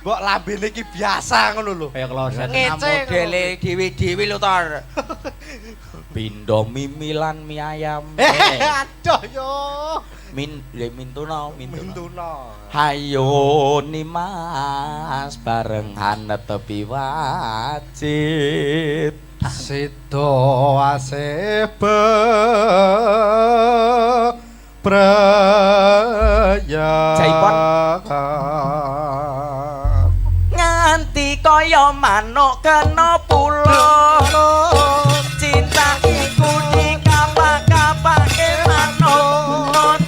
Mbok lambene iki biasa ngono lho. Kayak kloset. Ngece modele dewi-dewi lho tor. Pindo mimilan mie ayam. Aduh yo. Mintuna. Mintuna. Hayo Nimas barengan tepi wajib. Sido asebe praya. Jaipon. Nganti kaya manuk kena pulo. Cinta iku dikapak-kapake manuk.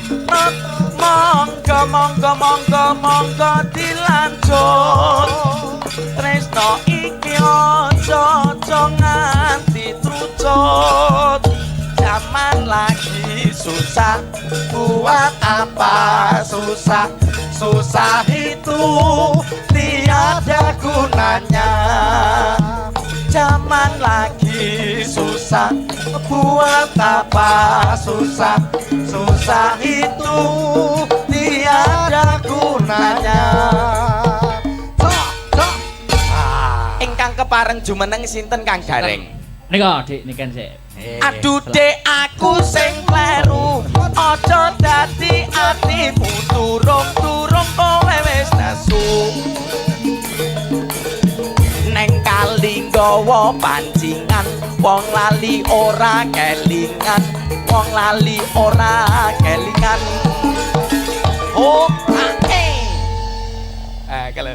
Monggo dilanjut. Tresno iki aja nganti trucut. Zaman lagi susah, buat apa susah? Susah itu tiada gunanya. Zaman lagi susah, buat apa susah? Susah itu tiada gunanya. Ingkang kepareng jumeneng sinten Kang Gareng? Nika Dik niken sik. Aduh dek aku sing kleru, aja dadi atimu turung-turung kowe wis nesu. Neng kali nggawa pancingan, wong lali ora kelingan, wong lali ora kelingan. Oh, kalau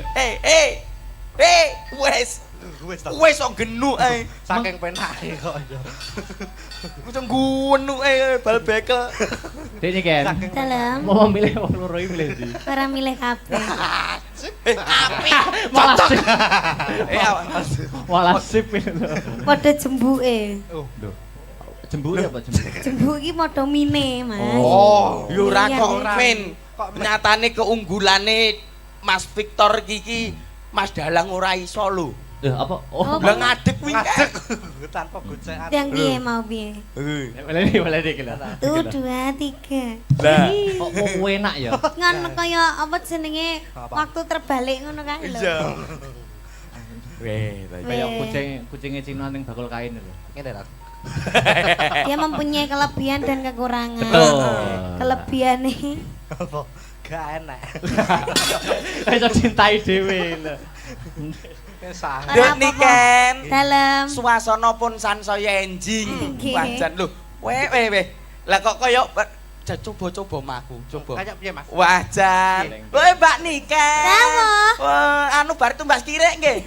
wes kok genuk ae. Saking penake kok yo. Macam genuk ae bal bekel. Dik niken. Dalam. Mau milih wong loro iki milih ndi? Ora milih kabeh. Api. Malah sip. Malah Oh. sip itu. Padha jembuke. Lho. Jembuk apa jembuk? Jembuk iki padha mine, Mas. Oh, yo ora Iya, kok iya. men. Nyatane keunggulane Mas Victor iki Mas Dalang ora iso lho. Lho apa? Oh, Lah ngadeg kuwi. Ngadeg tanpa gocekan. Yang piye mau piye? Boleh dik lho. 1 2 3. Lah. Kok mau enak ya? Ngono kaya apa jenenge waktu terbalik ngono kae lho. Iya. Weh, Kayak kucingnya Cina ning bakul kain lho. Ngene ra. Dia mempunyai kelebihan dan kekurangan. Betul. Kelebihane Apa? Gak enak. Iso cintai dhewe lho. Kesah. Ora Dek apa-apa. niken. dalam. Suasana pun sansaya enjing. Nggih. Wajan lho. Weh. Lah kok kaya coba-coba maku, coba. Kayak piye, Mas? Wajan. Woi Mbak Niken. Dawa. Wah, anu bar tumbas kirek nggih.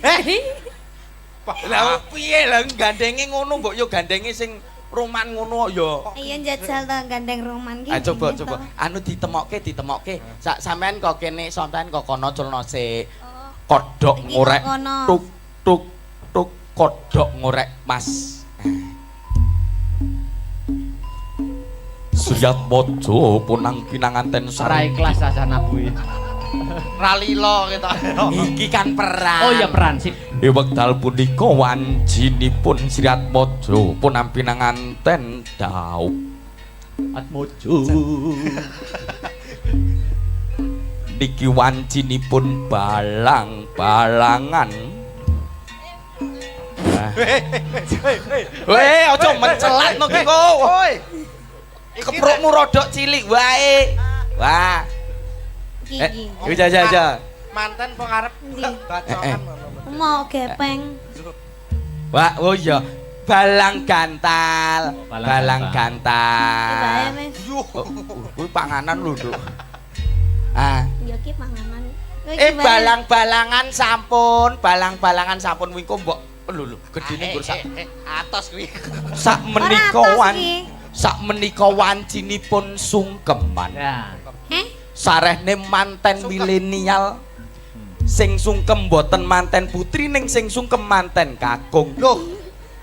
Lah piye lah gandenge ngono mbok yo gandenge sing roman ngono ya. Iya njajal to gandeng roman ki. Ah coba. Anu ditemokke. Sampean kok kene sampean kok kono culno sik. Kodhok Iki ngorek. kok kono. Tuk kodhok ngorek Mas. Suyat mojo punang pinanganten Ora sareng. ikhlas asana kuwi. Ralilo kita. Iki kan perang. Oh iya peran sip. Wekdal punika wanjinipun Sriat Mojo punang pinanganten daup. Atmojo. Niki wanjinipun balang-balangan. Weh, aja mencelatno ki kok. Woi. Keprukmu rodok cilik wae. Wah. Iki. Iki jaja. Manten pengarep Ndi? bacokan. Mau gepeng. Wah, oh iya. Balang gantal. Balang Bae gantal. wis. Kuwi panganan lho, Nduk. Ah, Ya ki panganan. Kowe iki bae. balang-balangan sampun wingko mbok lho gedine mbok Atos kuwi. sak Ora atos iki. menika wancinipun sungkeman. Ya. Heh? Sarehne manten milenial sing sungkem mboten manten putri ning sing sungkem manten kakung. Loh,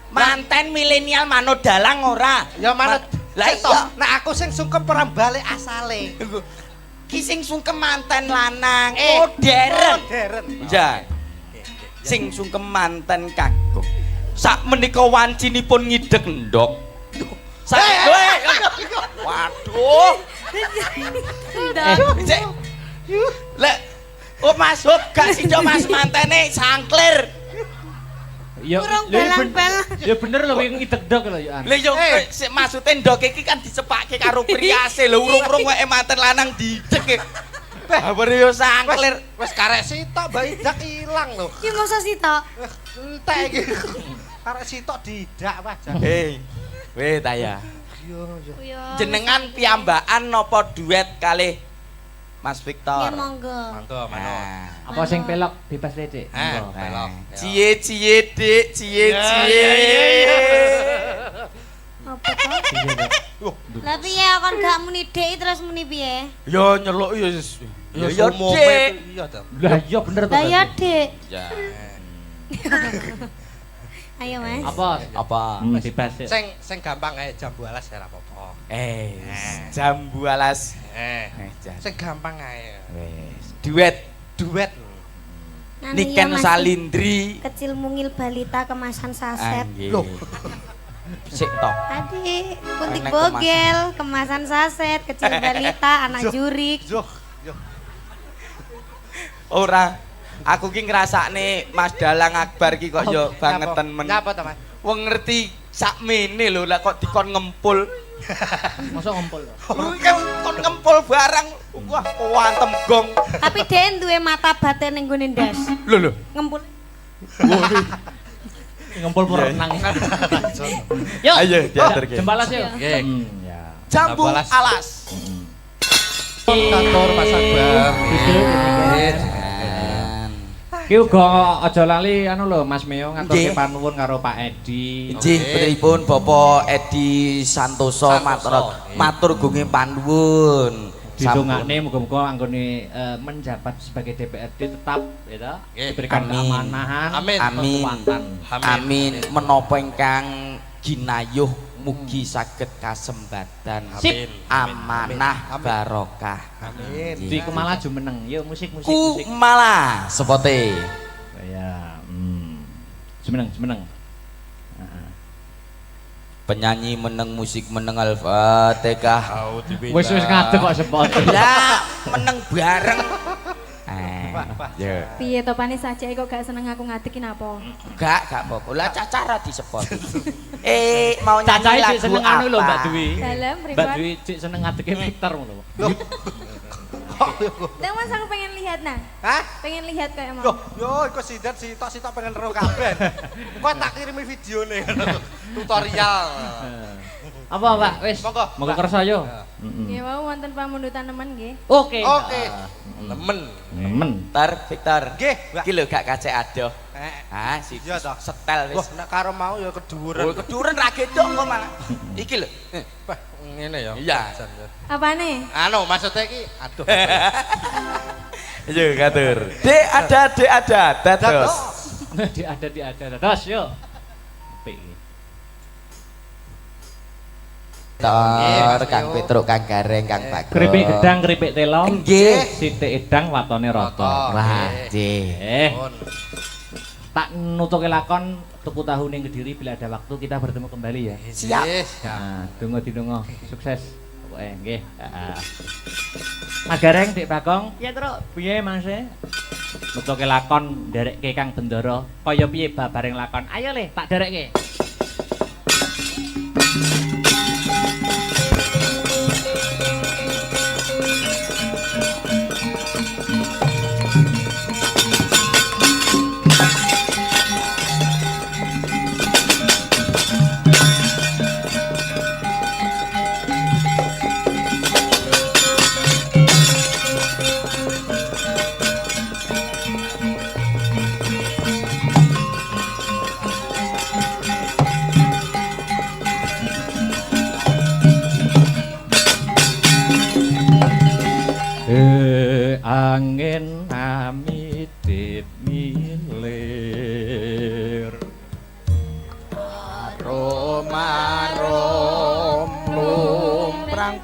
Manten milenial manut dalang ora? ya manut. Lah Cek, iya. Nek aku sing sungkem perang balik asale. Ki sing sungkem manten lanang Eh, modern. Modern. Ya. Sing sungkem manten kakung. Sak menika wancinipun ngideg ndok. Waduh. Ndok. Cek. Lek Oh Mas Hub, gak sido Mas mantene sangklir. Ya Kurang lha iya belang-belang. ya bener lho kowe ngidek-dek lho ya. Lha yo maksude ndok iki kan dicepake karo priase lho urung-urung wae manten lanang didek. Babar yo sangklir. Wes karek sitok Mbak Idak ilang lho. Ki masa sih tok? Entek iki. Karek sitok didak wajan. Weh ta ya. Yo yo. Yo. Jenengan piyambakan napa duet kalih Mas Victor? Ya monggo. Monggo manut. Apa sing pelok bebas lecek. Ah, pelok. Cie Dik, cie. Apa to? Lah piye kon gak muni Dik terus muni piye? Yo nyeluk yo yo Dik. Iya ta. Lah iya bener to. Lah ya Dik. Ya. Ayo Mas. Apa? Bebas. Sik. Sing gampang ae jambu alas ya ora apa-apa. Jambu alas. Sing gampang ae. Wes. Duet. Nani Niken ya, Mas. Salindri. Kecil mungil balita kemasan saset. Loh. Sik to. Adik, puntik Enek bogel, kemasan saset, kecil balita, anak jurik. Yo. Ora. Aku ki ngrasakne Mas Dalang Akbar ki kok yo bangetan men. Napa to, Mas? Wong ngerti sakmene lho lah kok dikon ngempul. Mosok ngompol. Kon ngempul barang. Wah, wantem gong. Tapi dia duwe mata batin ning gone ndas. Lho. Ngempul. Ngumpul perenang. Yuk. Ayo diaturke. Jembalas yuk. Nggih. Ya. Jambu Jambu alas. alas. Kantor Mas Akbar. Ki uga aja lali anu lho Mas Meo ngaturke Nggih. panuwun karo Pak Edi. Injih putripun Bapak Edi Santoso matur gunging panuwun. Didongakne muga-muga anggone menjabat sebagai DPRD tetap ya diberikan Amin. keamanahan, Amin. kekuatan. Amin. Menapa ingkang ginayuh mugi saged kasembatan. Sip. Amanah barokah. Amin. Di Kumala jumeneng. Yuk musik. Kumala sepote. Ya, jumeneng. Penyanyi meneng musik meneng Al-Fatihah. Wis ngadeg kok sepot. Lah meneng bareng. Yo. Piye topane sajake kok gak seneng aku ngadekin apa? Gak apa-apa. Lah cacara disepot. Mau nyanyi Cacahe lagu sik seneng anu lho Mbak apa? Dwi. Dalam Mbak privat. Dwi sik seneng ngadege Victor ngono. Nang Mas aku pengen lihat nah. Hah? Pengen lihat kayak Yo, mau. yo iku sitok pengen ero kabeh. Kok tak kirimi videone tutorial. Apa Pak? Wis. Monggo. Monggo kersa yo. Nggih mau wonten pamundutan nemen nggih. Oke. Oke. Nemen. Nemen. Victor. Nggih, Mbak. Iki lho gak kacek adoh. Si Iya toh. setel Wah, wis. nek karo mau ya keduren. Oh, keduren ra gedok kok malah. Iki lho. Wah, ngene ya. Iya. Apane? Anu maksudnya iki aduh. Yo katur. Dek ada dados. Di ada. Terus yo. Apik iki. Tor Kang Petruk Kang Gareng Kang Bagus. Keripik gedang, keripik telo. Nggih. Sithik edang watone rata. Wah, nggih. Pun. Tak nutuke lakon tuku tahu ning Kediri bila ada waktu kita bertemu kembali ya. Siap. Nah, donga sukses. Pokoke nggih. Heeh. Mas Gareng Dik Bagong, piye Truk? Piye Mangse? Nutuke lakon nderekke Kang Bendoro. Kaya piye babareng lakon? Ayo Le, tak derekke. Angin amitit milir Romarom lumprang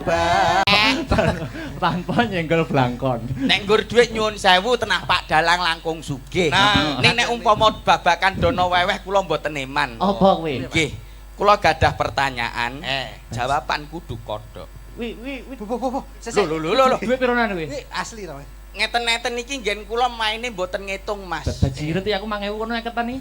tanpa nyenggol blangkon. Nek nggur dhuwit nyuwun sewu tenah Pak Dalang langkung sugih. Nah, ning nek umpama babakan dono weweh kula mboten eman. Apa kowe? Nggih. Kula gadah pertanyaan. Jawaban kudu kodhok. Wi. Bu. Lho. Duit pironan kowe? Iki asli to, Mas. ngeten-ngeten iki nggen kula maine mboten ngitung, Mas. Bajiret ya aku 1000 kono ngeketan iki.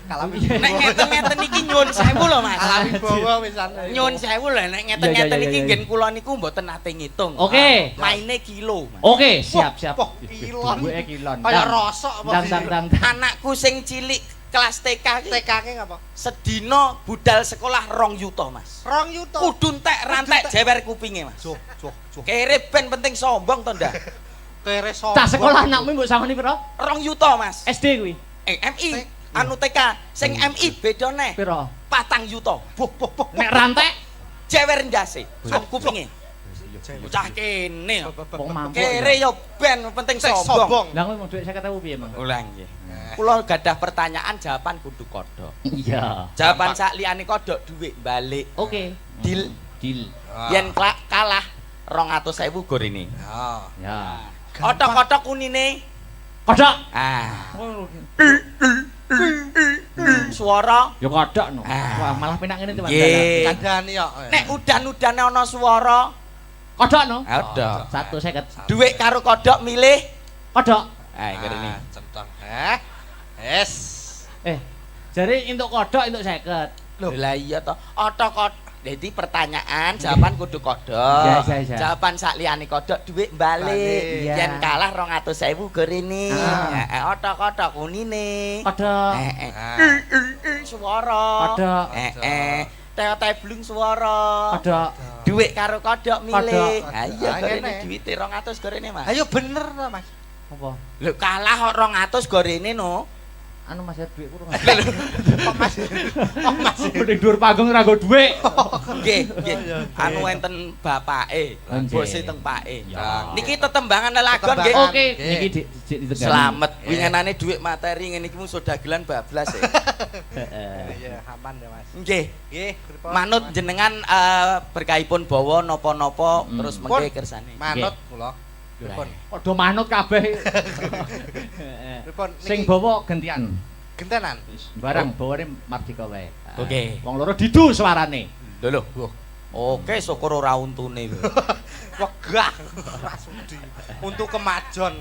Kalami Nek ngeten-ngeten iki nyuwun sewu lho, Mas. kalami bawa wisan. Nyuwun sewu lho nek ngeten-ngeten Iya, iki iya, nggen kula niku mboten nate ngitung. Oke. Maine kilo, Mas. Oke, siap. Wah, kilon. Duweke kilon. Kaya rosok apa Dang. Anakku sing cilik kelas TK ki TK-ke ngapa? sedina budal sekolah 2 yuta, Mas. 2 yuta. Kudu entek rantek jewer kupinge, Mas. Joh. Kere ben penting sombong to ndak? Kere sombong. Cah sekolah anakmu mbok samani pira? 2 yuta, Mas. SD kuwi. MI anu TK sing MI beda neh. Pira? 4 yuta. Boh. Nek rantek Jewer ndase, sok kupinge. Bocah kene. wong mampu. Kere yo ben penting sombong. Lah kowe mau dhuwit 50.000 piye, Mang? Ulang nggih. Kula gadah pertanyaan jawaban kudu kodhok. Iya. Jawaban sak liyane kodhok dhuwit balik. Oke. Deal. Deal. Yen kalah 200.000 gorene. Ya. Otok-otok kunine. Kodok. Ah. Suara. Ya kodok no. Ah. Wah, malah penak ngene tuh. Nggih. Kandhani kok. Nek udan-udane ana swara, Kodok no. ada. 150. Dhuwit karo kodhok milih. Kodok. Ah, ngene. Centong. Es. Jare entuk kodok entuk 50. Lho, lah iya to. Otok-otok. Dadi pertanyaan jawaban kudu kodhok. Iya. Jawaban sak liyane kodhok dhuwit balik. Balik, iya. Yen kalah 200.000 gorene. Ah. Heeh, otok-otok kunine. Kodok. Suara. Kodok. Teo-teo blung suara. Kodok. Dhuwit karo kodhok milih. Kodhok. Ha iya Ah, gorene ngene. dhuwite 200 gorene, Mas. Ayo bener to, Mas. Apa? Lho kalah kok 200 gorene no. Anu Mas ya dhuwit kurang. Kok Mas? Ning dhuwur panggung ra nggo dhuwit. Nggih. Anu enten bapake, Oh, nggih. bose teng pake. Ya. Niki tetembangan lelagon nggih. Tetembangan. Oke, Nggih. niki ditegani. Selamat. Winginane dhuwit materi ngene iki mung dagelan bablas ya. Heeh. Iya, aman ya, Mas. Nggih. Nggih, pripun? Manut jenengan berkahipun bawa napa-napa terus Pun. mengke kersane. Manut kula. Pripun? Padha manut kabeh. Pripun? Sing Niki bawa gantian. gentenan. Barang bawane Mardika wae. Oke. Wong loro didu suarane. Lho. Oke, syukur ora untune. Wegah. Rasudi. Untuk kemajon.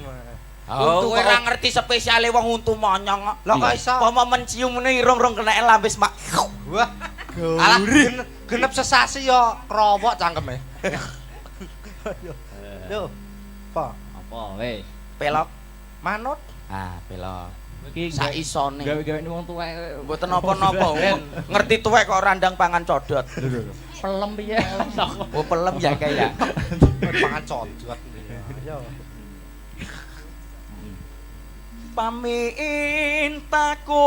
Oh, Untu kowe ora ngerti spesiale wong untu monyong kok. Lah kok iso? Apa mencium ngene irung-irung kena lambis mak. Wah. Alah genep sesasi yo krowok cangkeme. Yo. Apa? Apa wis. Pelok. Manut. Ah, pelok. Iki Sak isone. gawe-gawe wong tuwek. Mboten napa-napa. Ngerti tuwek kok randang pangan codot. Pelem piye? Oh, pelem ya kayak. Pangan codot. Yo. Pamintaku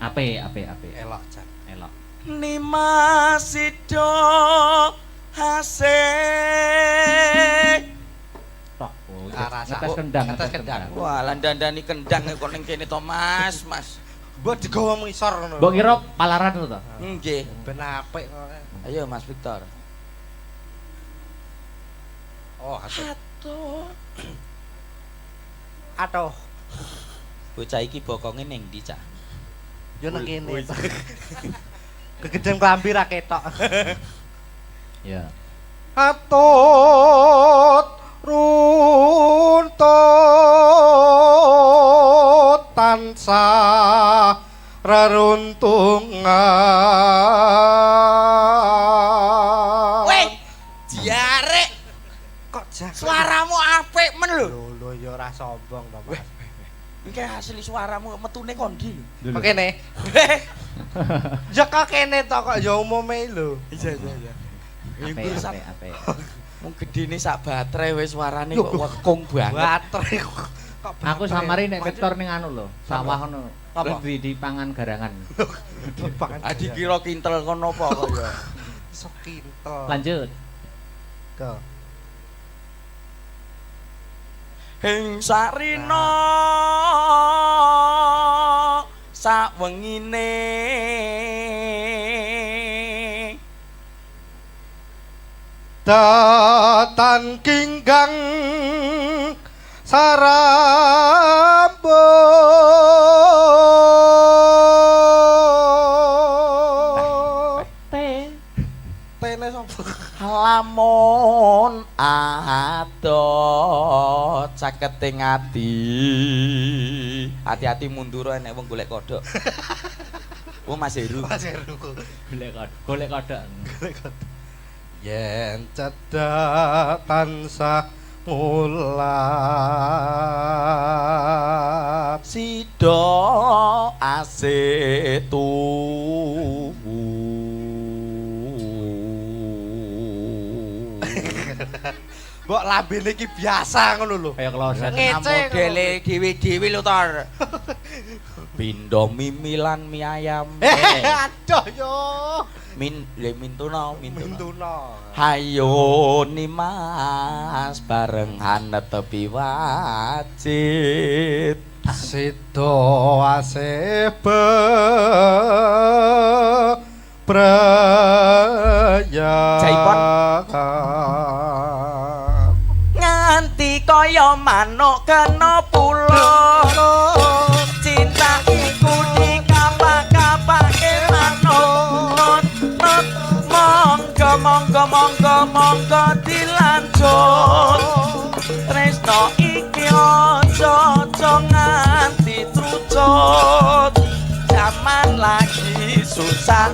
Ape. Elok jan. Elok. Nimasido hasik. Tok. Oh, Rasa. ngetes kendang. Ngetes kendang. Wah, landandani kendang kok ning kene to, Mas. Mbok digawa ngisor ngono. Mbok kira palaran to? Nggih. Ben apik kok. Ayo Mas Victor. Oh, atuh. Atuh. Atuh. Bocah iki bokonge ning ndi, Cak? Yo nang kene. Kegeden klambi ra ketok. Ya. Atut runtut tansah reruntungan. Weh, diarek. Kok jago? Suaramu apik men lho. Lho ya ora sombong to, Mas. Iki asli suaramu metune kondi lho. Kok kene? Ya kok kene to kok ya umume lho. Iya. Ape. Mung gedene sak baterai wis suarane kok wekung banget. Baterai kok. Aku samari nek Victor ning anu lho, sawah ngono. Apa? Di pangan garangan. Adi kira kintel kono apa kok ya. Sok kintel. Lanjut. Go. Hing sarina sawengine Datan kinggang sarambut. Tene sapa? lamun saketing ati. Hati-hati mundur enek wong golek kodhok. Oh Mas Heru. Mas Heru. Golek kodhok. Yen cedhak tansah mulak Sida asetu. mbok lambene iki biasa ngono lho. Kaya kloset. Ngece Modele dhewe-dhewe lho Tor. Pindho mimilan mie ayam. Aduh yo. Mintuna. Hayo Hayo Nimas barengan tepi wajit. Sido asebe praya. Jaipon. Nganti kaya manuk kena pulo. Cinta iku dikapak-kapake manut. Monggo dilanjut. Tresno iki aja nganti trucut. Zaman lagi susah,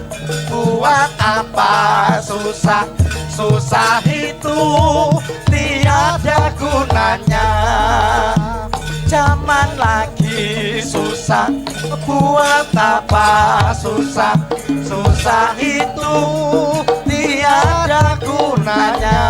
buat apa susah? Susah itu tiada gunanya. Zaman lagi susah, buat apa susah? Susah itu tiada gunanya.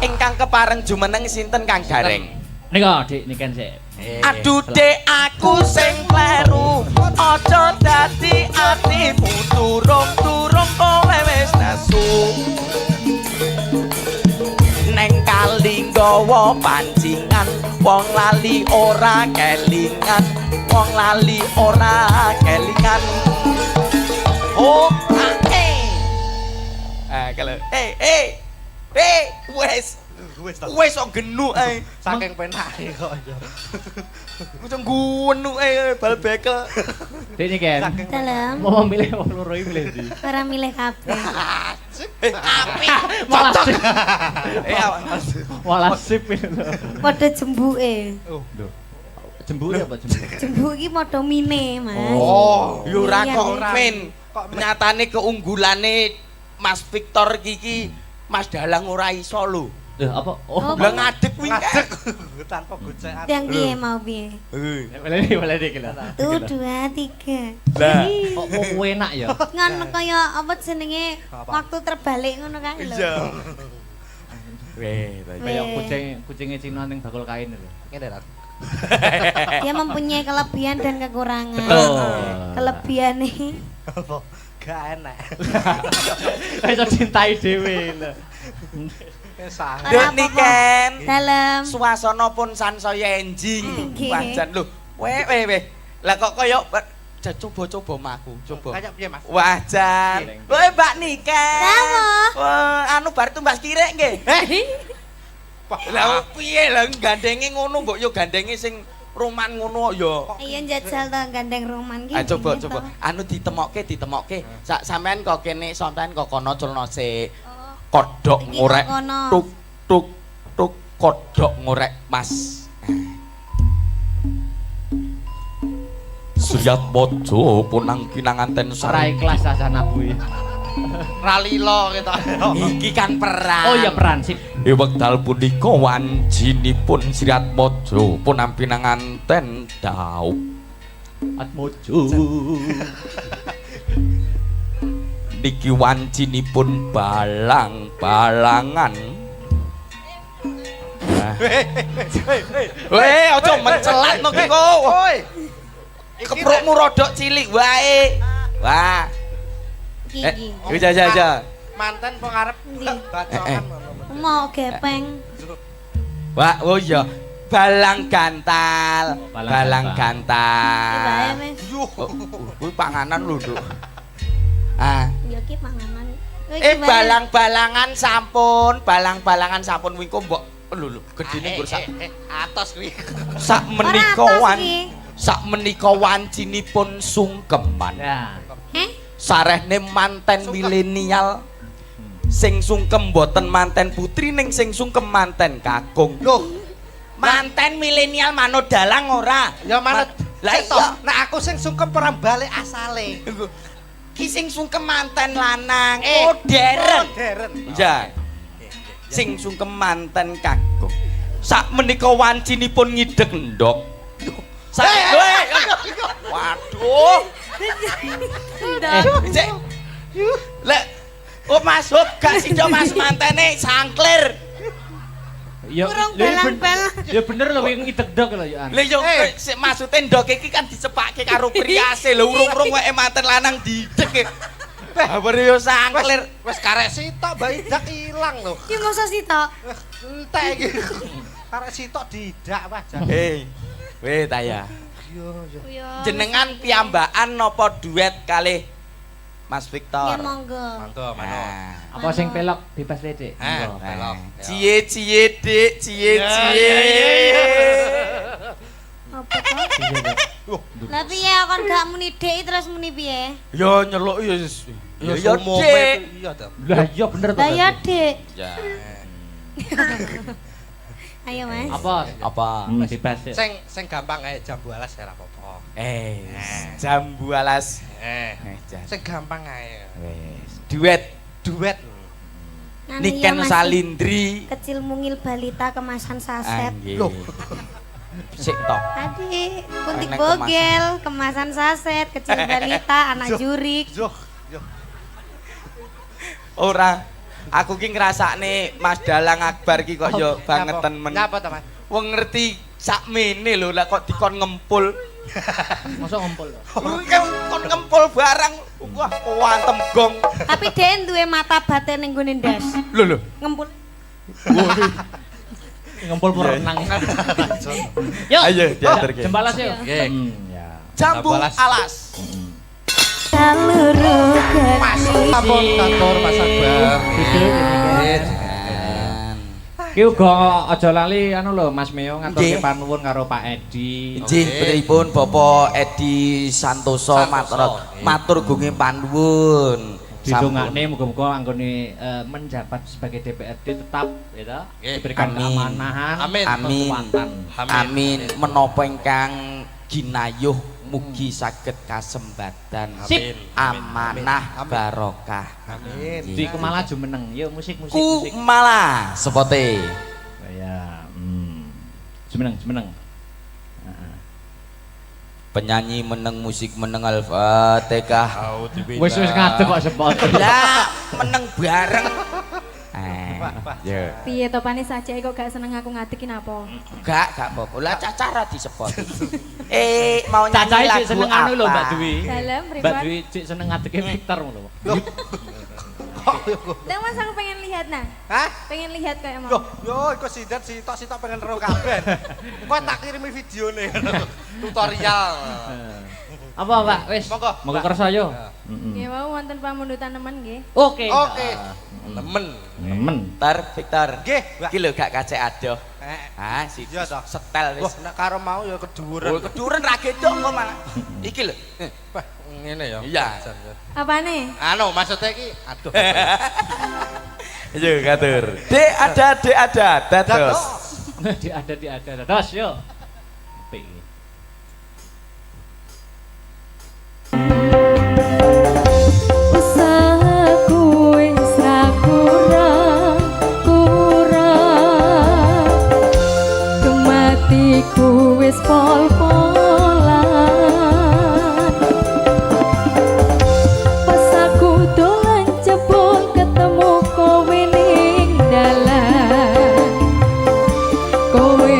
Ingkang kepareng jumeneng sinten Kang Gareng? Nika Dik niken sik. Aduh dek aku sing kleru, aja dadi atimu durung kowe wis nesu. Neng kali nggawa pancingan, wong lali ora kelingan, wong lali ora kelingan. Oh, kalau wes kok genuk ae. Saking penake kok ya. Macam genuk ae bal bekel. Dik niken. Dalam. Mau milih wong loro iki milih ndi? Ora milih kabeh. Api. Malah sip. Malah sip itu. Padha jembuke. Lho. Jembuk apa jembuk? Jembuk iki padha mine, Mas. Oh, Yo ora Iya, kok iya. men. Nyatane keunggulane Mas Victor iki Mas Dalang ora iso lho. Lho apa? Oh, Lah ngadeg kuwi ngadeg tanpa gocekan. Yang piye mau piye? Boleh dik lho. 1 2 3. Lah. Kok mau enak ya? Ngono kaya apa jenenge Apa? waktu terbalik ngono kae lho. Iya. Weh, Kayak kucingnya Cina ning bakul kain lho. Ngene ra. Dia mempunyai kelebihan dan kekurangan. Betul. Kelebihane Apa? Gak enak. Iso cintai dhewe lho. Kesah. Ora Dek apa-apa. niken. dalam Suasana pun sansaya enjing. Nggih. Wajan lho. Weh. Lah kok kaya coba maku, coba. Kayak piye, Mas? Wajan. Weh Mbak Niken. Dawa. Wah, anu bar tumbas kirek nggih. Lah piye lah gandenge ngono mbok yo gandenge sing roman ngono ya. Iya njajal to gandeng roman ki. Coba. Anu ditemokke. Sampean kok kene, sampean kok kono culno sik. Kodhok Iki ngorek. kok kono. Tuk kodhok ngorek, Mas. Suyat mojo punang pinanganten Ora ikhlas asana kuwi. Ralilo kita. Iki kan perang. Oh iya peran sip. Wekdal punika wanjinipun Sriat Mojo punang pinanganten daup. Atmojo. Niki wancinipun balang-balangan. Weh, aja mencelat no ki kok. Woi. Keprukmu rodok cilik wae. Wah. Iki. Aja. Manten pengarep Ndi? bacokan. Mau gepeng. Wah, oh iya. Balang gantal. Balang Iki gantal. bae wis. Kuwi panganan lho, Nduk. Ah. Ya ki panganan. Iki bae. Balang-balangan sampun wingko mbok lho gedene nggur sak Atos kuwi. sak Ora atos iki. menika wancinipun sungkeman. Ya. Heh? Sarehne manten milenial sing sungkem mboten manten putri ning sing sungkem manten kakung. Loh, Manten milenial manut dalang ora? ya manut. Lah Lah iya. nek aku sing sungkem perang balik asale. Ki sing sungkem manten lanang modern. Modern. Ya. Sing sungkem manten kakung. Sak menika wancinipun ngidek ndok. Waduh. Cek. Lek oh Mas Hop gak sida Mas mantene sangklir. Ya Kurang ya ben- belang-belang. Ya bener lho wing ngidek dok lho ya. Lha yo sik maksude ndok iki kan dicepake karo priase lho urung-urung wae manten lanang didek. Habar yo sangklir. Wis karek sitok Mbak Idak ilang lho. Ki masa sih tok? Entek iki. Karek sitok didak wajan. Hei. Weh ta ya. Yo yo. Yo. Jenengan piyambakan napa duet kalih Mas Ya Victor? monggo. Mangga Nah. Apa sing pelok bebas ledek. Ah, Monggo. pelok. Cie dik, cie. Apa to? Iya, Dok. Lah piye kon gak muni dek terus muni piye? Yo nyeluk yo. Ya Yo sumo dik. iya to. Lah iya bener to. Lah ya berarti. dek. Ya. Ayo Mas. Apa? Apa? Bebas ya. Sing gampang ae jambu alas ora apa-apa. Jambu alas. Sing gampang ae. Wes. Duet Nganu ya, Niken Mas. Salindri. Kecil mungil balita kemasan saset. Loh. Sik to. Adik, kuntik Enek bogel, kemasan saset, kecil balita, anak jurik. Yo. Ora. Aku ki ngrasakne Mas Dalang Akbar ki kok yo bangetan men. Napa to, Mas? Wong ngerti sakmene lho lek kok dikon ngempul. Mosok ngumpul lho. Kon ngempul barang. Wah, kuantem gong. Tapi dek duwe mata batin ning gone ndas. Lho. Ngempul. Ngumpul perenang. Yuk. Ayo diantarke. Jembalas yuk. Nggih. Ya. Jambu alas. Saluru Mas, geni. ampun kantor Mas Akbar. Ki uga aja lali anu lho Mas Meo ngaturke Nggih. panuwun karo Pak Edi. Nggih, putripun Bapak Edi Santoso matur gunge panuwun. Didongakne muga-muga anggone menjabat sebagai DPRD tetap ya toh, Nggih. diberikan Amin. keamanan, Amin. kekuatan. Amin. Menapa ingkang ginayuh mugi saged kasembatan. Sip. Amanah Amin. barokah. Amin. Di kemala jumeneng. Yuk musik. Ku malah sepote. Ya, jumeneng. Heeh. Penyanyi meneng musik meneng Al-Fatihah. Wis ngadeg kok sepot. Lah meneng bareng. Yo. Piye topane saja kok gak seneng aku ngadekin apa? Gak apa-apa. Lah Caca ra disepot. Mau nyanyi Cacahe lagu sik seneng anu lho Mbak apa? Dwi. Dalam Mbak ribuan. Dwi sik seneng ngadege Victor ngono. Dan Mas aku pengen lihat nah. Hah? Pengen lihat kayak Loh, mau. yo iku sitok pengen ero kabeh. Kok tak kirimi videone. Tutorial. Apa Pak? Wis. Monggo. Monggo kersa yo. Nggih mau wonten pamundutan nemen nggih. Oke. Oke. Nemen. Nemen. Victor. Nggih, Mbak. Iki lho gak kacek adoh. Eh. Si Iya toh. setel Wah, wis. nek karo mau ya keduren. Oh, keduren ra gedok kok malah. Iki lho. Wah, ngene ya. Iya. Apane? Anu maksudnya iki aduh. Yo katur. Dek ada dados. Di ada. Terus yo. Apik iki. Usahaku wis ra kurang Kematiku wis pol-polan Pas aku dolan jebul ketemu kowe ning dalan Kowe